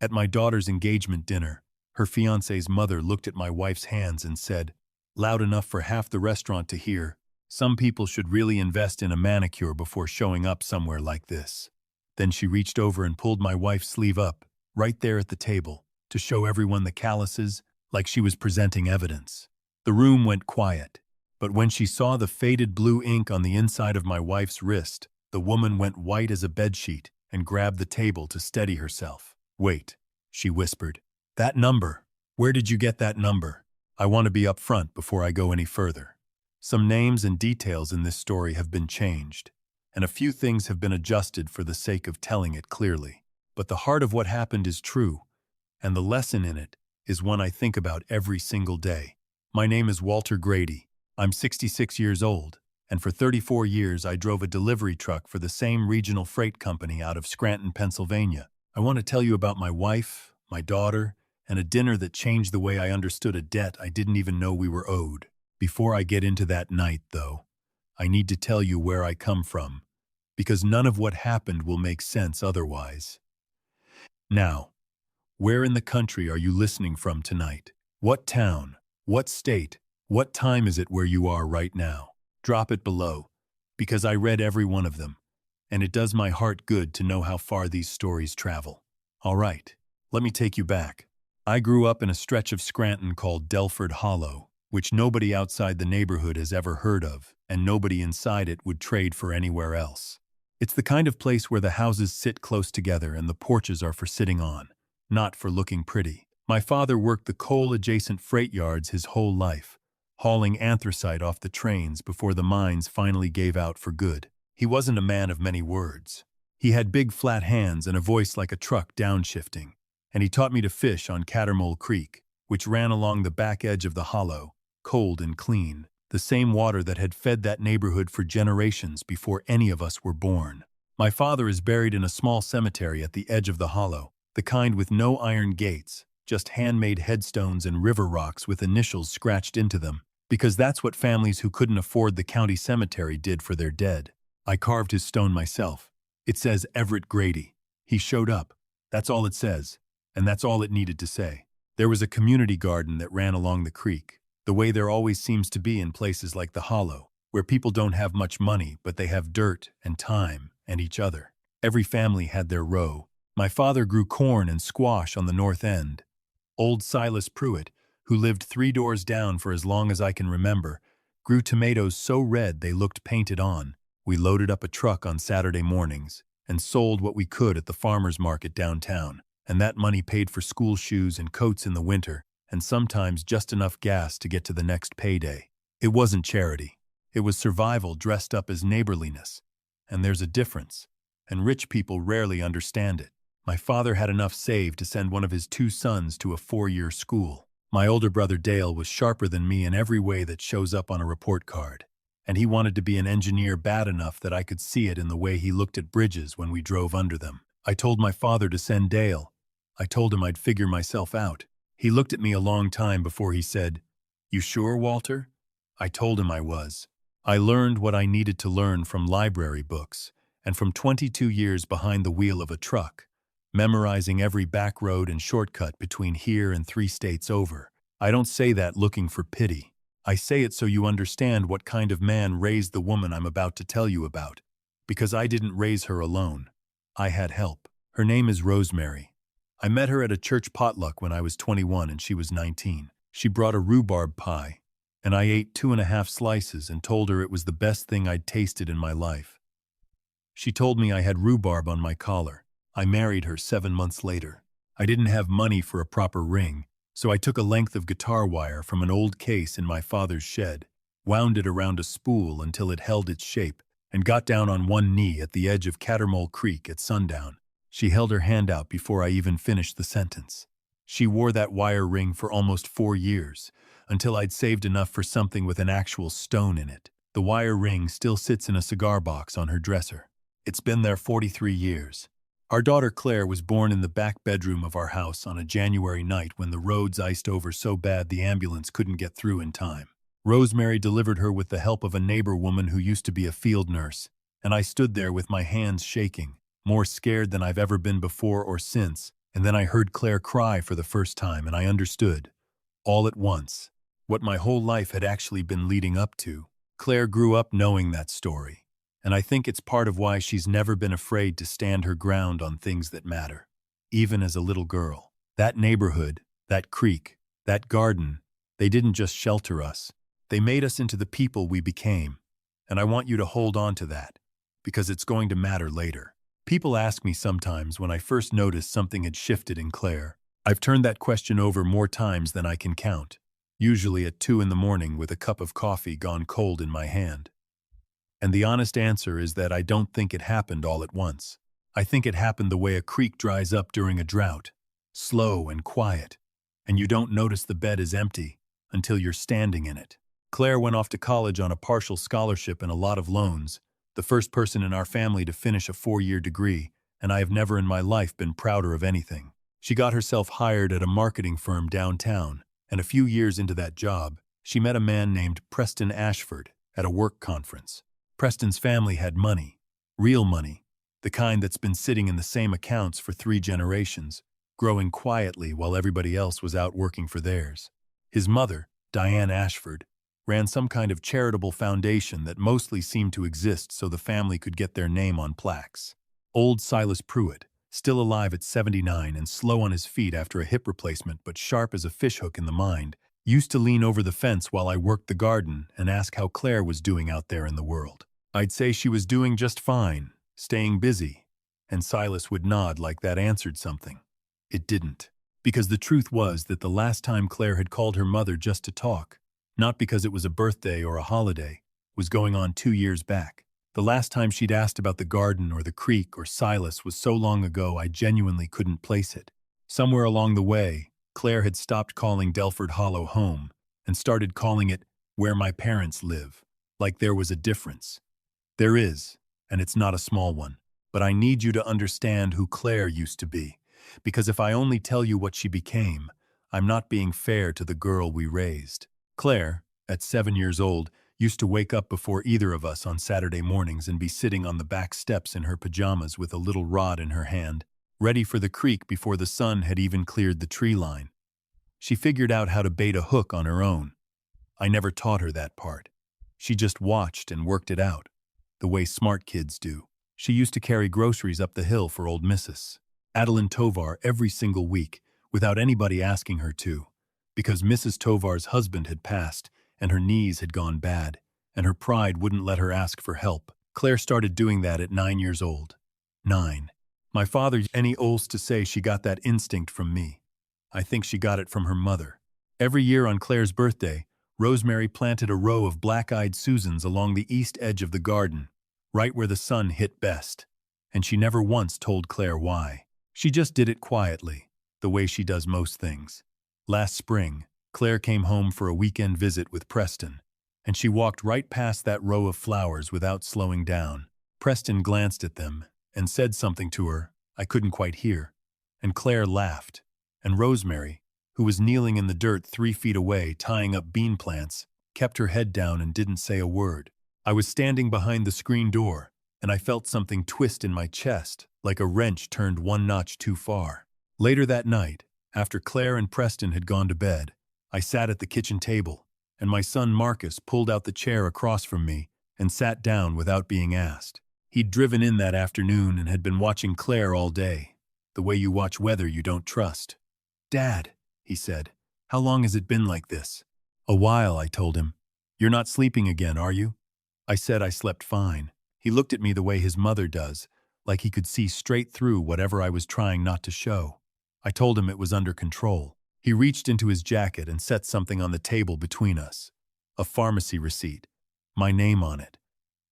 At my daughter's engagement dinner, her fiancé's mother looked at my wife's hands and said, loud enough for half the restaurant to hear, "Some people should really invest in a manicure before showing up somewhere like this." Then she reached over and pulled my wife's sleeve up, right there at the table, to show everyone the calluses, like she was presenting evidence. The room went quiet, but when she saw the faded blue ink on the inside of my wife's wrist, the woman went white as a bedsheet and grabbed the table to steady herself. "Wait," she whispered. "That number. Where did you get that number? I want to be up front before I go any further." Some names and details in this story have been changed, and a few things have been adjusted for the sake of telling it clearly. But the heart of what happened is true, and the lesson in it is one I think about every single day. My name is Walter Grady. I'm 66 years old, and for 34 years I drove a delivery truck for the same regional freight company out of Scranton, Pennsylvania. I want to tell you about my wife, my daughter, and a dinner that changed the way I understood a debt I didn't even know we were owed. Before I get into that night, though, I need to tell you where I come from, because none of what happened will make sense otherwise. Now, where in the country are you listening from tonight? What town? What state? What time is it where you are right now? Drop it below, because I read every one of them, and it does my heart good to know how far these stories travel. All right, let me take you back. I grew up in a stretch of Scranton called Delford Hollow, which nobody outside the neighborhood has ever heard of, and nobody inside it would trade for anywhere else. It's the kind of place where the houses sit close together and the porches are for sitting on, not for looking pretty. My father worked the coal-adjacent freight yards his whole life, hauling anthracite off the trains before the mines finally gave out for good. He wasn't a man of many words. He had big flat hands and a voice like a truck downshifting, and he taught me to fish on Cattermole Creek, which ran along the back edge of the hollow, cold and clean, the same water that had fed that neighborhood for generations before any of us were born. My father is buried in a small cemetery at the edge of the hollow, the kind with no iron gates, just handmade headstones and river rocks with initials scratched into them, because that's what families who couldn't afford the county cemetery did for their dead. I carved his stone myself. It says Everett Grady. He showed up. That's all it says, and that's all it needed to say. There was a community garden that ran along the creek, the way there always seems to be in places like the Hollow, where people don't have much money, but they have dirt and time and each other. Every family had their row. My father grew corn and squash on the north end. Old Silas Pruitt, who lived 3 doors down for as long as I can remember, grew tomatoes so red they looked painted on. We loaded up a truck on Saturday mornings and sold what we could at the farmer's market downtown, and that money paid for school shoes and coats in the winter, and sometimes just enough gas to get to the next payday. It wasn't charity. It was survival dressed up as neighborliness. And there's a difference, and rich people rarely understand it. My father had enough saved to send one of his 2 sons to a 4-year school. My older brother Dale was sharper than me in every way that shows up on a report card, and he wanted to be an engineer bad enough that I could see it in the way he looked at bridges when we drove under them. I told my father to send Dale. I told him I'd figure myself out. He looked at me a long time before he said, "You sure, Walter?" I told him I was. I learned what I needed to learn from library books and from 22 years behind the wheel of a truck, memorizing every back road and shortcut between here and 3 states over. I don't say that looking for pity. I say it so you understand what kind of man raised the woman I'm about to tell you about, because I didn't raise her alone. I had help. Her name is Rosemary. I met her at a church potluck when I was 21 and she was 19. She brought a rhubarb pie, and I ate 2.5 slices and told her it was the best thing I'd tasted in my life. She told me I had rhubarb on my collar. I married her 7 months later. I didn't have money for a proper ring, so I took a length of guitar wire from an old case in my father's shed, wound it around a spool until it held its shape, and got down on one knee at the edge of Cattermole Creek at sundown. She held her hand out before I even finished the sentence. She wore that wire ring for almost 4 years, until I'd saved enough for something with an actual stone in it. The wire ring still sits in a cigar box on her dresser. It's been there 43 years. Our daughter Claire was born in the back bedroom of our house on a January night when the roads iced over so bad the ambulance couldn't get through in time. Rosemary delivered her with the help of a neighbor woman who used to be a field nurse, and I stood there with my hands shaking, more scared than I've ever been before or since, And then I heard Claire cry for the first time, and I understood, all at once, what my whole life had actually been leading up to. Claire grew up knowing that story, and I think it's part of why she's never been afraid to stand her ground on things that matter, even as a little girl. That neighborhood, that creek, that garden, they didn't just shelter us. They made us into the people we became, and I want you to hold on to that, because it's going to matter later. People ask me sometimes when I first noticed something had shifted in Claire. I've turned that question over more times than I can count, usually at 2 in the morning with a cup of coffee gone cold in my hand. And the honest answer is that I don't think it happened all at once. I think it happened the way a creek dries up during a drought, slow and quiet, and you don't notice the bed is empty until you're standing in it. Claire went off to college on a partial scholarship and a lot of loans, the first person in our family to finish a 4-year degree, and I have never in my life been prouder of anything. She got herself hired at a marketing firm downtown, and a few years into that job, she met a man named Preston Ashford at a work conference. Preston's family had money, real money, the kind that's been sitting in the same accounts for 3 generations, growing quietly while everybody else was out working for theirs. His mother, Diane Ashford, ran some kind of charitable foundation that mostly seemed to exist so the family could get their name on plaques. Old Silas Pruitt, still alive at 79 and slow on his feet after a hip replacement but sharp as a fishhook in the mind, used to lean over the fence while I worked the garden and ask how Claire was doing out there in the world. I'd say she was doing just fine, staying busy, and Silas would nod like that answered something. It didn't, because the truth was that the last time Claire had called her mother just to talk, not because it was a birthday or a holiday, was going on 2 years back. The last time she'd asked about the garden or the creek or Silas was so long ago I genuinely couldn't place it. Somewhere along the way, Claire had stopped calling Delford Hollow home and started calling it where my parents live, like there was a difference. There is, and it's not a small one. But I need you to understand who Claire used to be, because if I only tell you what she became, I'm not being fair to the girl we raised. Claire, at 7 years old, used to wake up before either of us on Saturday mornings and be sitting on the back steps in her pajamas with a little rod in her hand, ready for the creek before the sun had even cleared the tree line. She figured out how to bait a hook on her own. I never taught her that part. She just watched and worked it out, the way smart kids do. She used to carry groceries up the hill for old Mrs. Adeline Tovar every single week, without anybody asking her to, because Mrs. Tovar's husband had passed and her knees had gone bad, and her pride wouldn't let her ask for help. Claire started doing that at 9 years old. 9. My father any olds to say she got that instinct from me. I think she got it from her mother. Every year on Claire's birthday, Rosemary planted a row of black-eyed Susans along the east edge of the garden, right where the sun hit best, and she never once told Claire why. She just did it quietly, the way she does most things. Last spring, Claire came home for a weekend visit with Preston, and she walked right past that row of flowers without slowing down. Preston glanced at them and said something to her I couldn't quite hear, and Claire laughed, and Rosemary, who was kneeling in the dirt 3 feet away tying up bean plants, kept her head down and didn't say a word. I was standing behind the screen door, and I felt something twist in my chest, like a wrench turned 1 notch too far. Later that night, after Claire and Preston had gone to bed, I sat at the kitchen table, and my son Marcus pulled out the chair across from me and sat down without being asked. He'd driven in that afternoon and had been watching Claire all day, the way you watch weather you don't trust. "Dad," he said, "how long has it been like this?" "A while," I told him. "You're not sleeping again, are you?" I said I slept fine. He looked at me the way his mother does, like he could see straight through whatever I was trying not to show. I told him it was under control. He reached into his jacket and set something on the table between us. A pharmacy receipt. My name on it.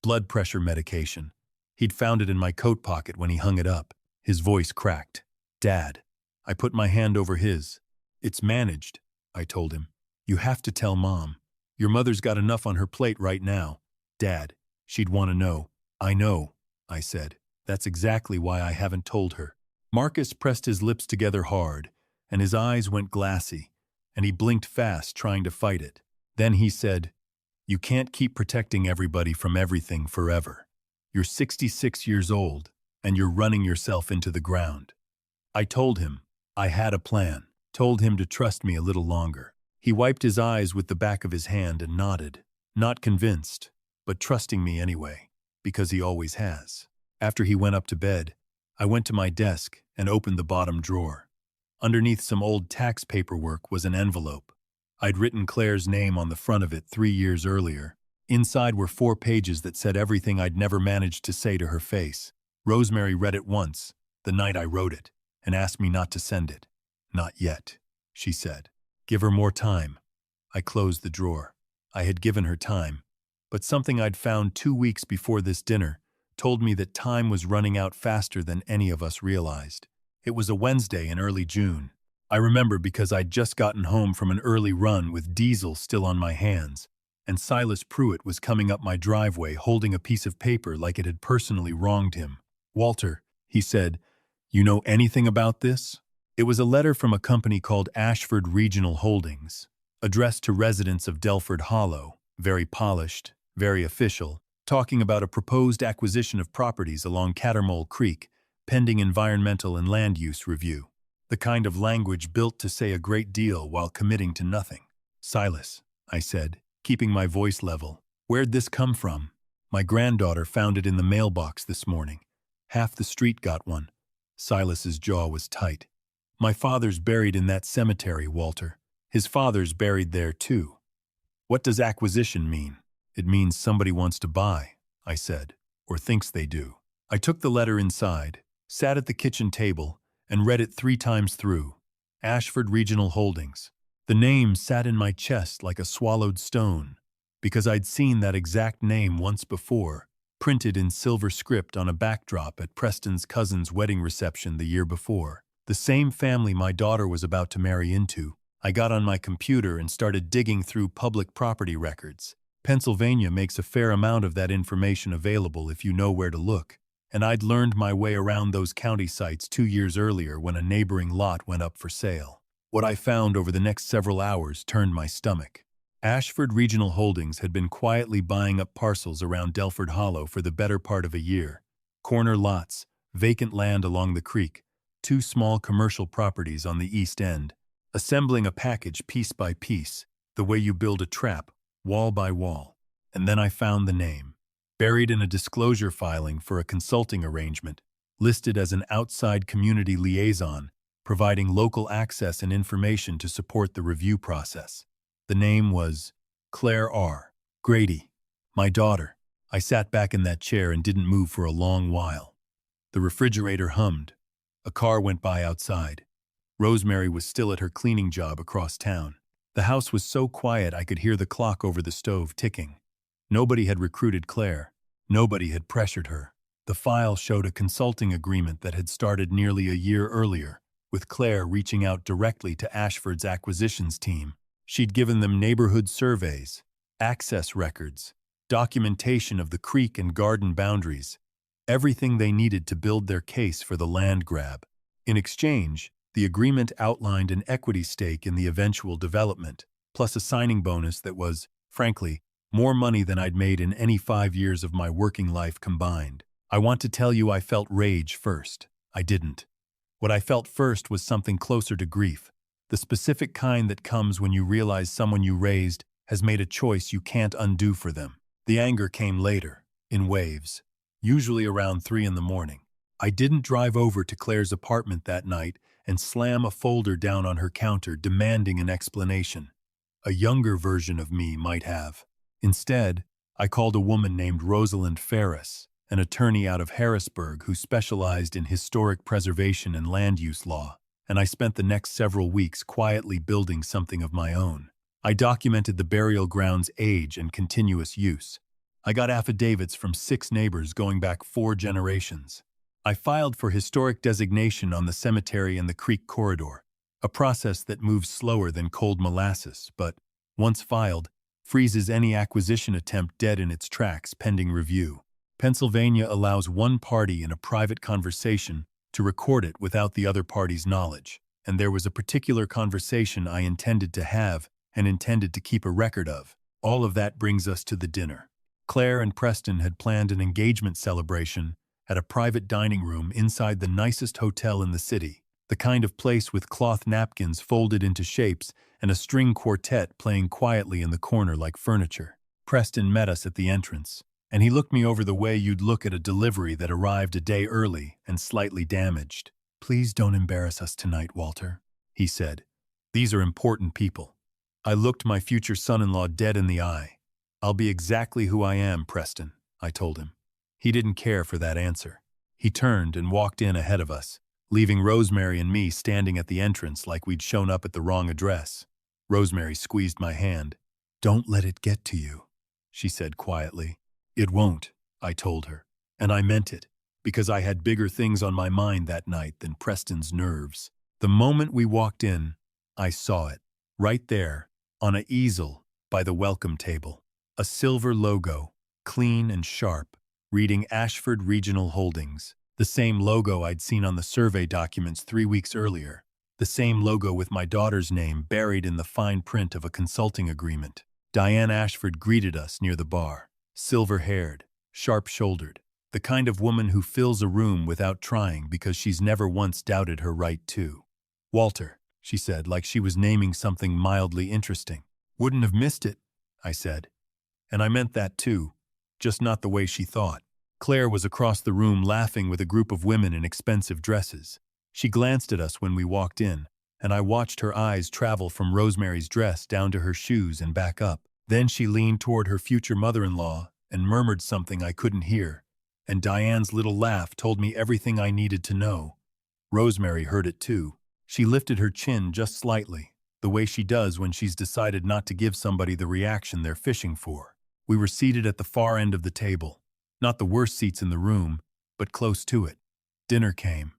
Blood pressure medication. He'd found it in my coat pocket when he hung it up. His voice cracked. "Dad." I put my hand over his. "It's managed," I told him. "You have to tell Mom. Your mother's got enough on her plate right now. Dad, she'd want to know." "I know," I said. "That's exactly why I haven't told her." Marcus pressed his lips together hard, and his eyes went glassy, and he blinked fast trying to fight it. Then he said, "You can't keep protecting everybody from everything forever. You're 66 years old, and you're running yourself into the ground." I told him, I had a plan, told him to trust me a little longer. He wiped his eyes with the back of his hand and nodded, not convinced, but trusting me anyway, because he always has. After he went up to bed, I went to my desk and opened the bottom drawer. Underneath some old tax paperwork was an envelope. I'd written Claire's name on the front of it 3 years earlier. Inside were 4 pages that said everything I'd never managed to say to her face. Rosemary read it once, the night I wrote it, and asked me not to send it. "Not yet," she said. "Give her more time." I closed the drawer. I had given her time, but something I'd found 2 weeks before this dinner told me that time was running out faster than any of us realized. It was a Wednesday in early June. I remember because I'd just gotten home from an early run with diesel still on my hands, and Silas Pruitt was coming up my driveway holding a piece of paper like it had personally wronged him. "Walter," he said, "you know anything about this?" It was a letter from a company called Ashford Regional Holdings, addressed to residents of Delford Hollow, very polished, very official, talking about a proposed acquisition of properties along Cattermole Creek, pending environmental and land use review. The kind of language built to say a great deal while committing to nothing. "Silas," I said, keeping my voice level, "where'd this come from?" "My granddaughter found it in the mailbox this morning. Half the street got one." Silas's jaw was tight. "My father's buried in that cemetery, Walter. His father's buried there too." "What does acquisition mean?" "It means somebody wants to buy," I said, "or thinks they do." I took the letter inside, sat at the kitchen table, and read it 3 times through. Ashford Regional Holdings. The name sat in my chest like a swallowed stone, because I'd seen that exact name once before, printed in silver script on a backdrop at Preston's cousin's wedding reception the year before. The same family my daughter was about to marry into. I got on my computer and started digging through public property records. Pennsylvania makes a fair amount of that information available if you know where to look, and I'd learned my way around those county sites 2 years earlier when a neighboring lot went up for sale. What I found over the next several hours turned my stomach. Ashford Regional Holdings had been quietly buying up parcels around Delford Hollow for the better part of a year. Corner lots, vacant land along the creek, 2 small commercial properties on the east end, assembling a package piece by piece, the way you build a trap, wall by wall. And then I found the name, buried in a disclosure filing for a consulting arrangement, listed as an outside community liaison, providing local access and information to support the review process. The name was Claire R. Grady, my daughter. I sat back in that chair and didn't move for a long while. The refrigerator hummed. A car went by outside. Rosemary was still at her cleaning job across town. The house was so quiet I could hear the clock over the stove ticking. Nobody had recruited Claire. Nobody had pressured her. The file showed a consulting agreement that had started nearly a year earlier, with Claire reaching out directly to Ashford's acquisitions team. She'd given them neighborhood surveys, access records, documentation of the creek and garden boundaries, everything they needed to build their case for the land grab. In exchange, the agreement outlined an equity stake in the eventual development, plus a signing bonus that was, frankly, more money than I'd made in any 5 years of my working life combined. I want to tell you I felt rage first. I didn't. What I felt first was something closer to grief, the specific kind that comes when you realize someone you raised has made a choice you can't undo for them. The anger came later, in waves, usually around 3 in the morning. I didn't drive over to Claire's apartment that night and slam a folder down on her counter demanding an explanation. A younger version of me might have. Instead, I called a woman named Rosalind Ferris, an attorney out of Harrisburg who specialized in historic preservation and land use law, and I spent the next several weeks quietly building something of my own. I documented the burial ground's age and continuous use. I got affidavits from 6 neighbors going back 4 generations. I filed for historic designation on the cemetery and the creek corridor, a process that moves slower than cold molasses, but, once filed, freezes any acquisition attempt dead in its tracks pending review. Pennsylvania allows one party in a private conversation to record it without the other party's knowledge, and there was a particular conversation I intended to have and intended to keep a record of. All of that brings us to the dinner. Claire and Preston had planned an engagement celebration at a private dining room inside the nicest hotel in the city. the kind of place with cloth napkins folded into shapes and a string quartet playing quietly in the corner like furniture. Preston met us at the entrance, and he looked me over the way you'd look at a delivery that arrived a day early and slightly damaged. "Please don't embarrass us tonight, Walter," he said. "These are important people." I looked my future son-in-law dead in the eye. "I'll be exactly who I am, Preston," I told him. He didn't care for that answer. He turned and walked in ahead of us, leaving Rosemary and me standing at the entrance like we'd shown up at the wrong address. Rosemary squeezed my hand. "Don't let it get to you," she said quietly. "It won't," I told her. And I meant it, because I had bigger things on my mind that night than Preston's nerves. The moment we walked in, I saw it, right there, on an easel by the welcome table. A silver logo, clean and sharp, reading Ashford Regional Holdings. The same logo I'd seen on the survey documents 3 weeks earlier. The same logo with my daughter's name buried in the fine print of a consulting agreement. Diane Ashford greeted us near the bar, silver-haired, sharp-shouldered, the kind of woman who fills a room without trying because she's never once doubted her right to. "Walter," she said, like she was naming something mildly interesting. "Wouldn't have missed it," I said. And I meant that too, just not the way she thought. Claire was across the room laughing with a group of women in expensive dresses. She glanced at us when we walked in, and I watched her eyes travel from Rosemary's dress down to her shoes and back up. Then she leaned toward her future mother-in-law and murmured something I couldn't hear, and Diane's little laugh told me everything I needed to know. Rosemary heard it too. She lifted her chin just slightly, the way she does when she's decided not to give somebody the reaction they're fishing for. We were seated at the far end of the table. Not the worst seats in the room, but close to it. Dinner came.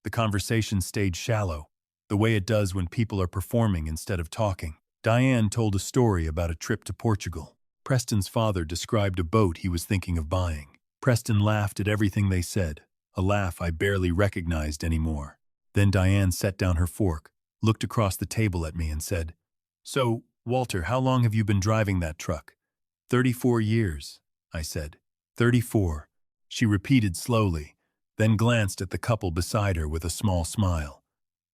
The conversation stayed shallow, the way it does when people are performing instead of talking. Diane told a story about a trip to Portugal. Preston's father described a boat he was thinking of buying. Preston laughed at everything they said, a laugh I barely recognized anymore. Then Diane set down her fork, looked across the table at me and said, "So, Walter, how long have you been driving that truck?" 34 years, I said. 34, she repeated slowly, then glanced at the couple beside her with a small smile.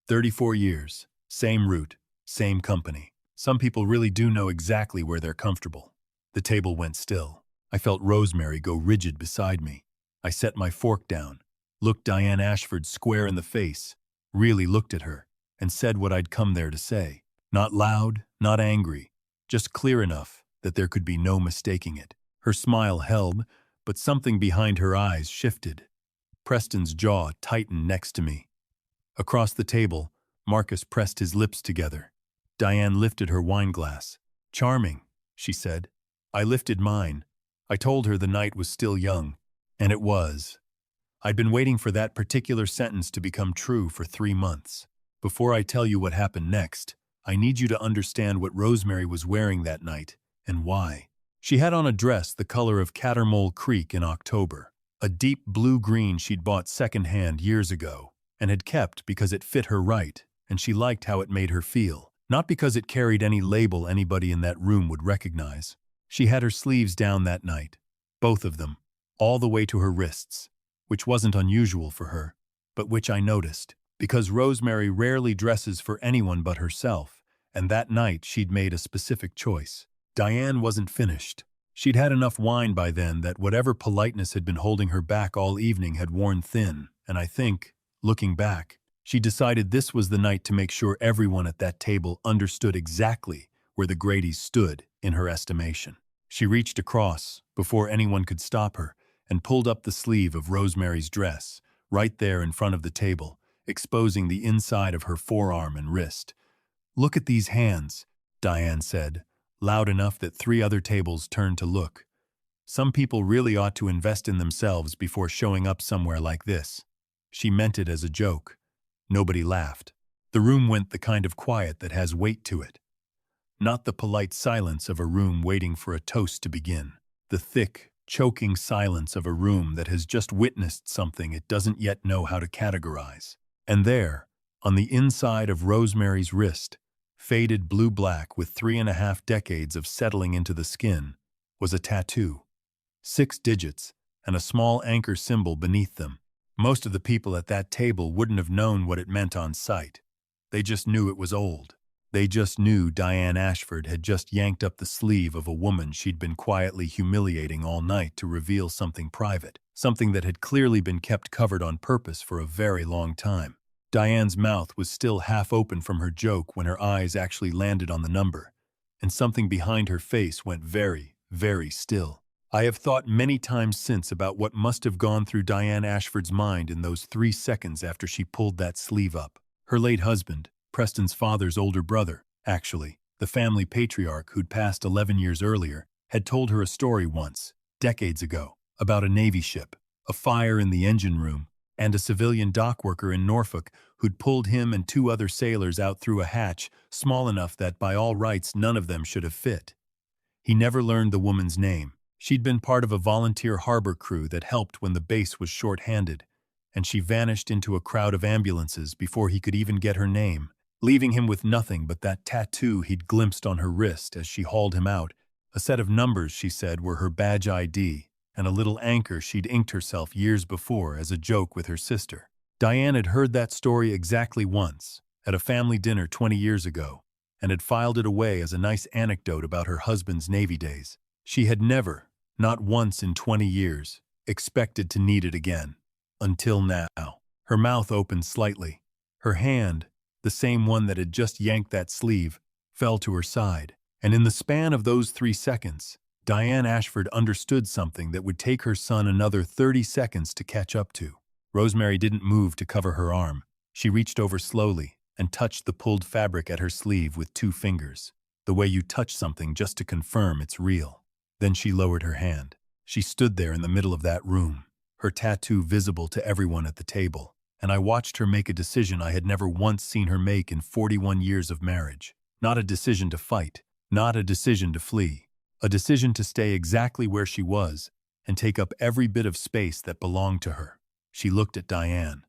34 years, same route, same company. Some people really do know exactly where they're comfortable. The table went still. I felt Rosemary go rigid beside me. I set my fork down, looked Diane Ashford square in the face, really looked at her, and said what I'd come there to say. Not loud, not angry, just clear enough that there could be no mistaking it. Her smile held, but something behind her eyes shifted. Preston's jaw tightened next to me. Across the table, Marcus pressed his lips together. Diane lifted her wine glass. "Charming," she said. I lifted mine. I told her the night was still young, and it was. I'd been waiting for that particular sentence to become true for 3 months. Before I tell you what happened next, I need you to understand what Rosemary was wearing that night, and why. She had on a dress the color of Cattermole Creek in October, a deep blue-green she'd bought secondhand years ago, and had kept because it fit her right, and she liked how it made her feel, not because it carried any label anybody in that room would recognize. She had her sleeves down that night, both of them, all the way to her wrists, which wasn't unusual for her, but which I noticed, because Rosemary rarely dresses for anyone but herself, and that night she'd made a specific choice. Diane wasn't finished. She'd had enough wine by then that whatever politeness had been holding her back all evening had worn thin, and I think, looking back, she decided this was the night to make sure everyone at that table understood exactly where the Gradys stood in her estimation. She reached across, before anyone could stop her, and pulled up the sleeve of Rosemary's dress, right there in front of the table, exposing the inside of her forearm and wrist. "Look at these hands," Diane said, loud enough that 3 other tables turned to look. "Some people really ought to invest in themselves before showing up somewhere like this." She meant it as a joke. Nobody laughed. The room went the kind of quiet that has weight to it. Not the polite silence of a room waiting for a toast to begin. The thick, choking silence of a room that has just witnessed something it doesn't yet know how to categorize. And there, on the inside of Rosemary's wrist, faded blue-black with 3.5 decades of settling into the skin, was a tattoo. 6 digits, and a small anchor symbol beneath them. Most of the people at that table wouldn't have known what it meant on sight. They just knew it was old. They just knew Diane Ashford had just yanked up the sleeve of a woman she'd been quietly humiliating all night to reveal something private, something that had clearly been kept covered on purpose for a very long time. Diane's mouth was still half open from her joke when her eyes actually landed on the number, and something behind her face went very, very still. I have thought many times since about what must have gone through Diane Ashford's mind in those 3 seconds after she pulled that sleeve up. Her late husband, Preston's father's older brother, actually, the family patriarch who'd passed 11 years earlier, had told her a story once, decades ago, about a Navy ship, a fire in the engine room, and a civilian dock worker in Norfolk who'd pulled him and 2 other sailors out through a hatch small enough that by all rights none of them should have fit. He never learned the woman's name. She'd been part of a volunteer harbor crew that helped when the base was short-handed, and she vanished into a crowd of ambulances before he could even get her name, leaving him with nothing but that tattoo he'd glimpsed on her wrist as she hauled him out. A set of numbers, she said, were her badge ID, and a little anchor she'd inked herself years before as a joke with her sister. Diane had heard that story exactly once, at a family dinner 20 years ago, and had filed it away as a nice anecdote about her husband's Navy days. She had never, not once in 20 years, expected to need it again. Until now. Her mouth opened slightly. Her hand, the same one that had just yanked that sleeve, fell to her side. And in the span of those 3 seconds, Diane Ashford understood something that would take her son another 30 seconds to catch up to. Rosemary didn't move to cover her arm. She reached over slowly and touched the pulled fabric at her sleeve with 2 fingers, the way you touch something just to confirm it's real. Then she lowered her hand. She stood there in the middle of that room, her tattoo visible to everyone at the table, and I watched her make a decision I had never once seen her make in 41 years of marriage. Not a decision to fight, not a decision to flee, a decision to stay exactly where she was and take up every bit of space that belonged to her. She looked at Diane.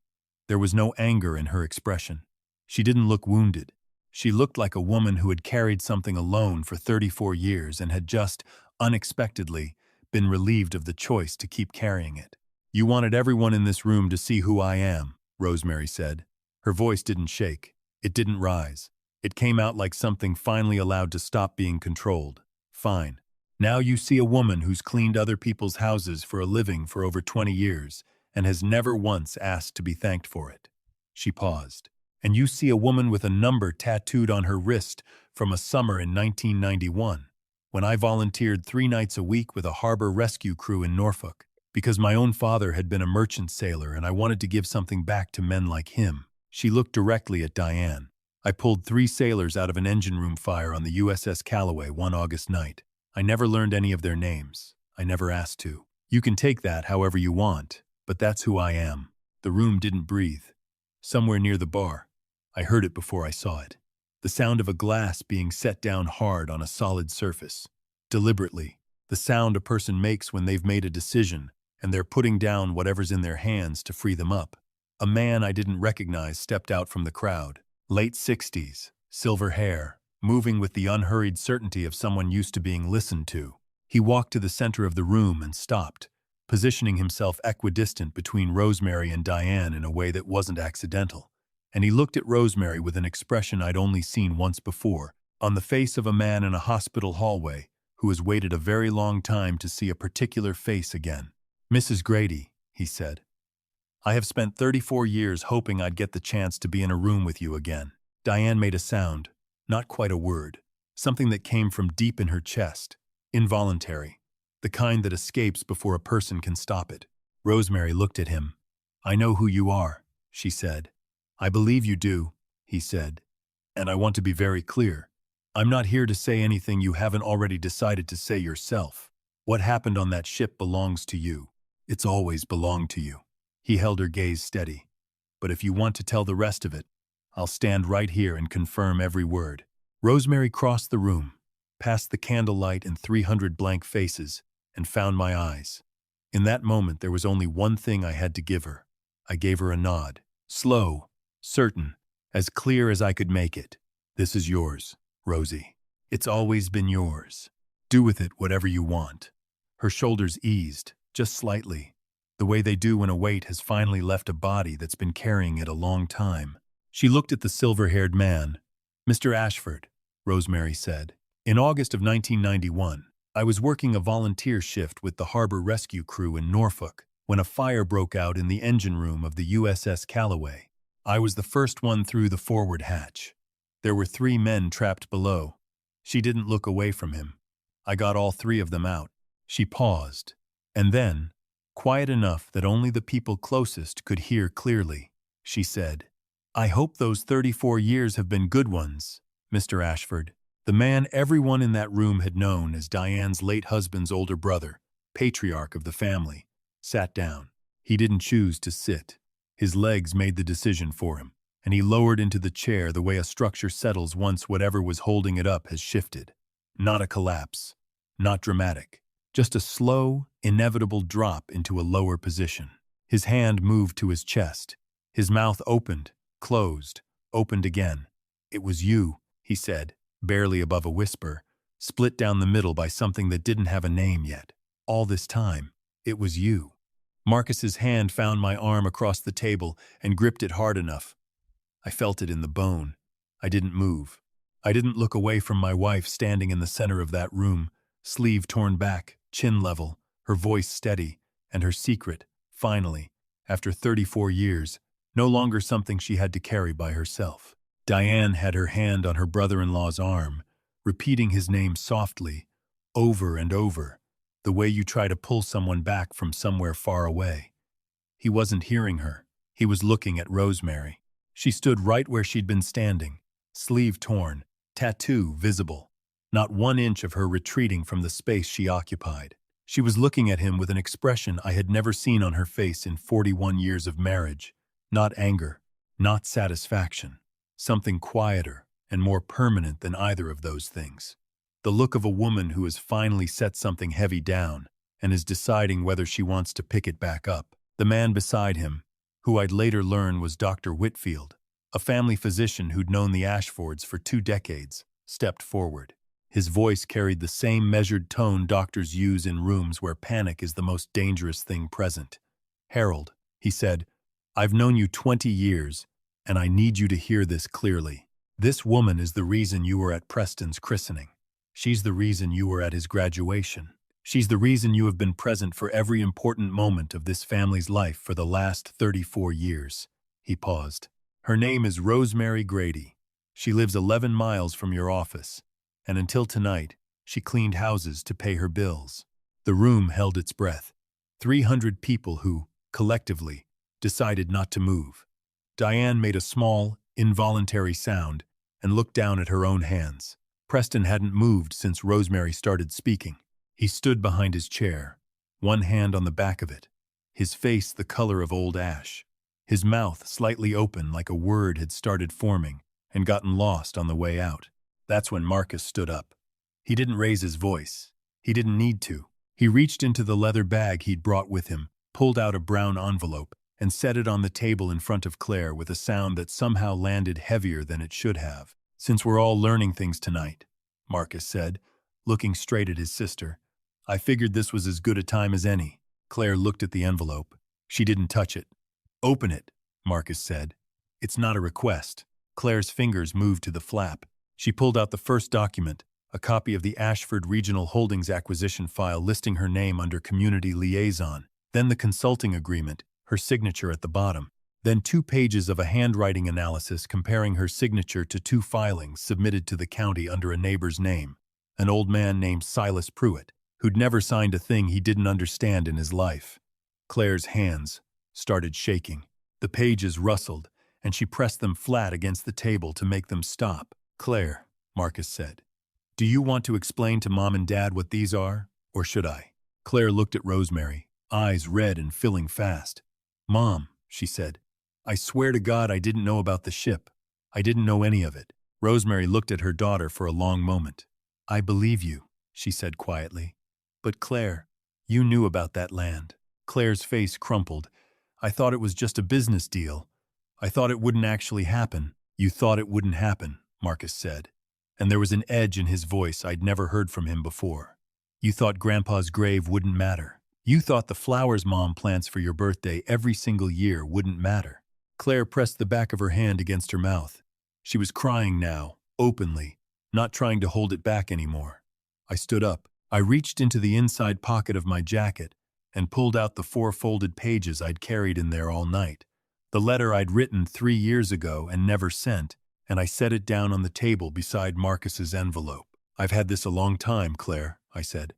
There was no anger in her expression. She didn't look wounded. She looked like a woman who had carried something alone for 34 years and had just, unexpectedly, been relieved of the choice to keep carrying it. "You wanted everyone in this room to see who I am," Rosemary said. Her voice didn't shake. It didn't rise. It came out like something finally allowed to stop being controlled. "Fine. Now you see a woman who's cleaned other people's houses for a living for over 20 years and has never once asked to be thanked for it." She paused. "And you see a woman with a number tattooed on her wrist from a summer in 1991. When I volunteered 3 nights a week with a harbor rescue crew in Norfolk, because my own father had been a merchant sailor and I wanted to give something back to men like him." She looked directly at Diane. "I pulled 3 sailors out of an engine room fire on the USS Callaway one August night. I never learned any of their names. I never asked to. You can take that however you want, but that's who I am." The room didn't breathe. Somewhere near the bar, I heard it before I saw it. The sound of a glass being set down hard on a solid surface. Deliberately, the sound a person makes when they've made a decision and they're putting down whatever's in their hands to free them up. A man I didn't recognize stepped out from the crowd. Late 60s, silver hair, moving with the unhurried certainty of someone used to being listened to. He walked to the center of the room and stopped, positioning himself equidistant between Rosemary and Diane in a way that wasn't accidental. And he looked at Rosemary with an expression I'd only seen once before, on the face of a man in a hospital hallway who has waited a very long time to see a particular face again. "Mrs. Grady," he said, "I have spent 34 years hoping I'd get the chance to be in a room with you again." Diane made a sound, not quite a word, something that came from deep in her chest, involuntary, the kind that escapes before a person can stop it. Rosemary looked at him. "I know who you are," she said. "I believe you do," he said. "And I want to be very clear. I'm not here to say anything you haven't already decided to say yourself. What happened on that ship belongs to you. It's always belonged to you." He held her gaze steady. "But if you want to tell the rest of it, I'll stand right here and confirm every word." Rosemary crossed the room, past the candlelight and 300 blank faces, and found my eyes. In that moment, there was only one thing I had to give her. I gave her a nod. Slow, certain, as clear as I could make it. "This is yours, Rosie. It's always been yours. Do with it whatever you want." Her shoulders eased, just slightly, the way they do when a weight has finally left a body that's been carrying it a long time. She looked at the silver-haired man. "Mr. Ashford," Rosemary said. "In August of 1991, I was working a volunteer shift with the harbor rescue crew in Norfolk when a fire broke out in the engine room of the USS Callaway. I was the first one through the forward hatch. There were 3 men trapped below. She didn't look away from him. I got all 3 of them out." She paused, and then, quiet enough that only the people closest could hear clearly, she said, "I hope those 34 years have been good ones, Mr. Ashford." The man everyone in that room had known as Diane's late husband's older brother, patriarch of the family, sat down. He didn't choose to sit. His legs made the decision for him, and he lowered into the chair the way a structure settles once whatever was holding it up has shifted. Not a collapse, not dramatic, just a slow, inevitable drop into a lower position. His hand moved to his chest. His mouth opened, closed, opened again. "It was you," he said, barely above a whisper, split down the middle by something that didn't have a name yet. "All this time, it was you." Marcus's hand found my arm across the table and gripped it hard enough. I felt it in the bone. I didn't move. I didn't look away from my wife standing in the center of that room, sleeve torn back, chin level, her voice steady, and her secret, finally, after 34 years, no longer something she had to carry by herself. Diane had her hand on her brother-in-law's arm, repeating his name softly, over and over, the way you try to pull someone back from somewhere far away. He wasn't hearing her. He was looking at Rosemary. She stood right where she'd been standing, sleeve torn, tattoo visible, not 1 inch of her retreating from the space she occupied. She was looking at him with an expression I had never seen on her face in 41 years of marriage. Not anger, not satisfaction. Something quieter and more permanent than either of those things. The look of a woman who has finally set something heavy down and is deciding whether she wants to pick it back up. The man beside him, who I'd later learn was Dr. Whitfield, a family physician who'd known the Ashfords for 2 decades, stepped forward. His voice carried the same measured tone doctors use in rooms where panic is the most dangerous thing present. "Harold," he said, "I've known you 20 years, and I need you to hear this clearly. This woman is the reason you were at Preston's christening. She's the reason you were at his graduation. She's the reason you have been present for every important moment of this family's life for the last 34 years. He paused. "Her name is Rosemary Grady. She lives 11 miles from your office, and until tonight, she cleaned houses to pay her bills." The room held its breath. 300 people who, collectively, decided not to move. Diane made a small, involuntary sound and looked down at her own hands. Preston hadn't moved since Rosemary started speaking. He stood behind his chair, one hand on the back of it, his face the color of old ash, his mouth slightly open like a word had started forming and gotten lost on the way out. That's when Marcus stood up. He didn't raise his voice. He didn't need to. He reached into the leather bag he'd brought with him, pulled out a brown envelope, and set it on the table in front of Claire with a sound that somehow landed heavier than it should have. "Since we're all learning things tonight," Marcus said, looking straight at his sister, "I figured this was as good a time as any." Claire looked at the envelope. She didn't touch it. "Open it," Marcus said. "It's not a request." Claire's fingers moved to the flap. She pulled out the first document, a copy of the Ashford Regional Holdings acquisition file listing her name under Community Liaison, then the consulting agreement, her signature at the bottom, then 2 pages of a handwriting analysis comparing her signature to 2 filings submitted to the county under a neighbor's name, an old man named Silas Pruitt, who'd never signed a thing he didn't understand in his life. Claire's hands started shaking. The pages rustled, and she pressed them flat against the table to make them stop. "Claire," Marcus said, "do you want to explain to Mom and Dad what these are, or should I?" Claire looked at Rosemary, eyes red and filling fast. "Mom," she said, "I swear to God I didn't know about the ship. I didn't know any of it." Rosemary looked at her daughter for a long moment. "I believe you," she said quietly. "But Claire, you knew about that land." Claire's face crumpled. "I thought it was just a business deal. I thought it wouldn't actually happen." "You thought it wouldn't happen," Marcus said, and there was an edge in his voice I'd never heard from him before. "You thought Grandpa's grave wouldn't matter. You thought the flowers Mom plants for your birthday every single year wouldn't matter. Claire pressed the back of her hand against her mouth. She was crying now, openly, not trying to hold it back anymore. I stood up. I reached into the inside pocket of my jacket and pulled out the 4 folded pages I'd carried in there all night. The letter I'd written 3 years ago and never sent, and I set it down on the table beside Marcus's envelope. "I've had this a long time, Claire," I said.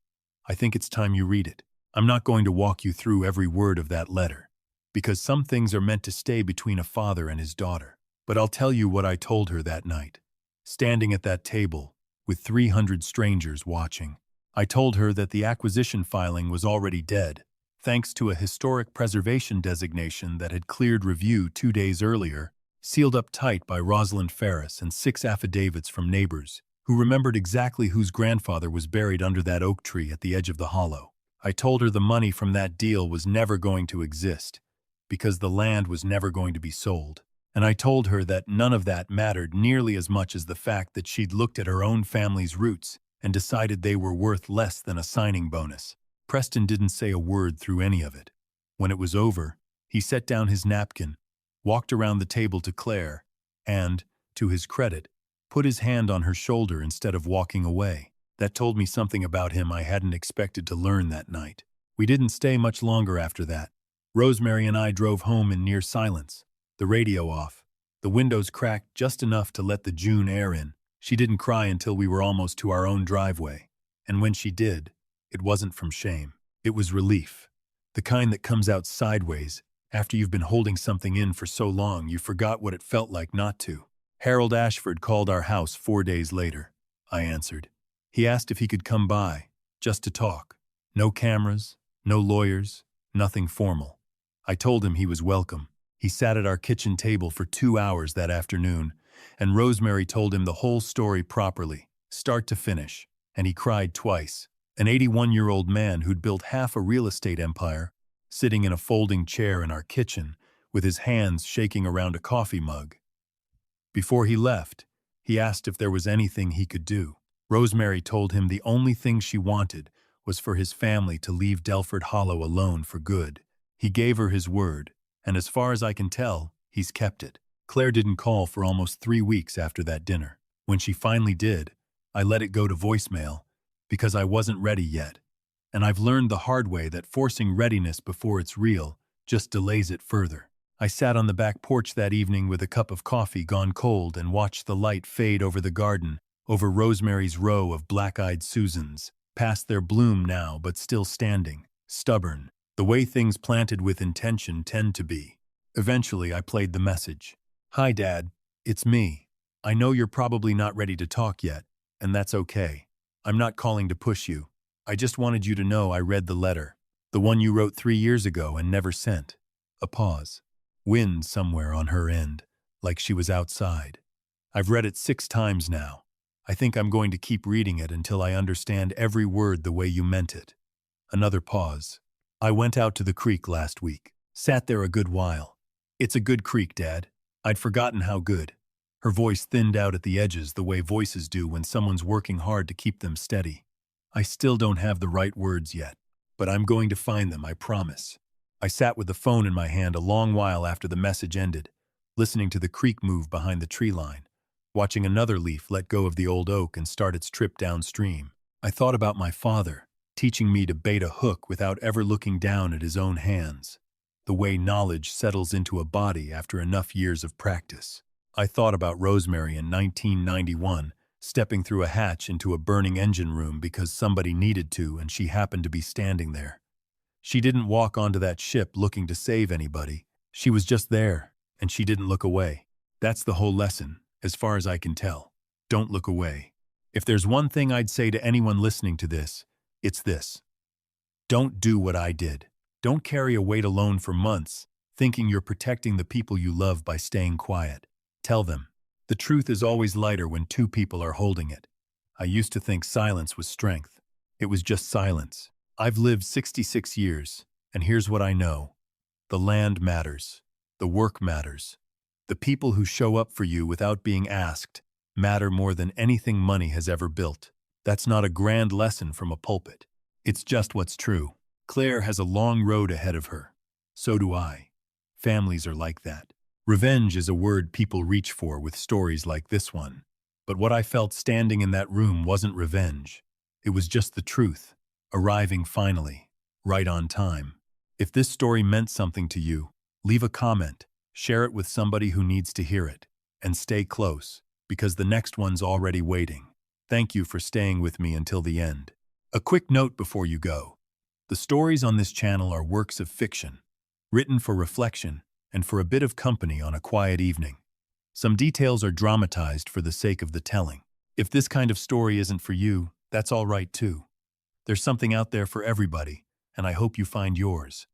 "I think it's time you read it. I'm not going to walk you through every word of that letter, because some things are meant to stay between a father and his daughter. But I'll tell you what I told her that night, standing at that table, with 300 strangers watching. I told her that the acquisition filing was already dead, thanks to a historic preservation designation that had cleared review 2 days earlier, sealed up tight by Rosalind Ferris and 6 affidavits from neighbors, who remembered exactly whose grandfather was buried under that oak tree at the edge of the hollow. I told her the money from that deal was never going to exist, because the land was never going to be sold. And I told her that none of that mattered nearly as much as the fact that she'd looked at her own family's roots and decided they were worth less than a signing bonus. Preston didn't say a word through any of it. When it was over, he set down his napkin, walked around the table to Claire, and, to his credit, put his hand on her shoulder instead of walking away. That told me something about him I hadn't expected to learn that night. We didn't stay much longer after that. Rosemary and I drove home in near silence, the radio off, the windows cracked just enough to let the June air in. She didn't cry until we were almost to our own driveway, and when she did, it wasn't from shame. It was relief, the kind that comes out sideways after you've been holding something in for so long you forgot what it felt like not to. "Harold Ashford called our house 4 days later," I answered. "He asked if he could come by, just to talk. No cameras, no lawyers, nothing formal. I told him he was welcome. He sat at our kitchen table for 2 hours that afternoon, and Rosemary told him the whole story properly, start to finish, and he cried twice. An 81-year-old man who'd built half a real estate empire, sitting in a folding chair in our kitchen, with his hands shaking around a coffee mug. Before he left, he asked if there was anything he could do. Rosemary told him the only thing she wanted was for his family to leave Delford Hollow alone for good. He gave her his word, and as far as I can tell, he's kept it. Claire didn't call for almost 3 weeks after that dinner. When she finally did, I let it go to voicemail, because I wasn't ready yet. And I've learned the hard way that forcing readiness before it's real just delays it further. I sat on the back porch that evening with a cup of coffee gone cold and watched the light fade over the garden, over Rosemary's row of black-eyed Susans, past their bloom now but still standing, stubborn, the way things planted with intention tend to be. Eventually, I played the message. "Hi, Dad. It's me. I know you're probably not ready to talk yet, and that's okay. I'm not calling to push you. I just wanted you to know I read the letter, the one you wrote 3 years ago and never sent." A pause. Wind somewhere on her end, like she was outside. "I've read it 6 times now. I think I'm going to keep reading it until I understand every word the way you meant it." Another pause. "I went out to the creek last week. Sat there a good while. It's a good creek, Dad. I'd forgotten how good." Her voice thinned out at the edges the way voices do when someone's working hard to keep them steady. "I still don't have the right words yet, but I'm going to find them, I promise." I sat with the phone in my hand a long while after the message ended, listening to the creek move behind the tree line, watching another leaf let go of the old oak and start its trip downstream. I thought about my father, teaching me to bait a hook without ever looking down at his own hands, the way knowledge settles into a body after enough years of practice. I thought about Rosemary in 1991, stepping through a hatch into a burning engine room because somebody needed to and she happened to be standing there. She didn't walk onto that ship looking to save anybody. She was just there, and she didn't look away. That's the whole lesson, as far as I can tell. Don't look away. If there's one thing I'd say to anyone listening to this, it's this. Don't do what I did. Don't carry a weight alone for months, thinking you're protecting the people you love by staying quiet. Tell them. The truth is always lighter when 2 people are holding it. I used to think silence was strength. It was just silence. I've lived 66 years, and here's what I know. The land matters. The work matters. The people who show up for you without being asked matter more than anything money has ever built. That's not a grand lesson from a pulpit. It's just what's true. Claire has a long road ahead of her. So do I. Families are like that. Revenge is a word people reach for with stories like this one. But what I felt standing in that room wasn't revenge. It was just the truth, arriving finally, right on time. If this story meant something to you, leave a comment, share it with somebody who needs to hear it, and stay close, because the next one's already waiting. Thank you for staying with me until the end. A quick note before you go. The stories on this channel are works of fiction, written for reflection and for a bit of company on a quiet evening. Some details are dramatized for the sake of the telling. If this kind of story isn't for you, that's all right too. There's something out there for everybody, and I hope you find yours.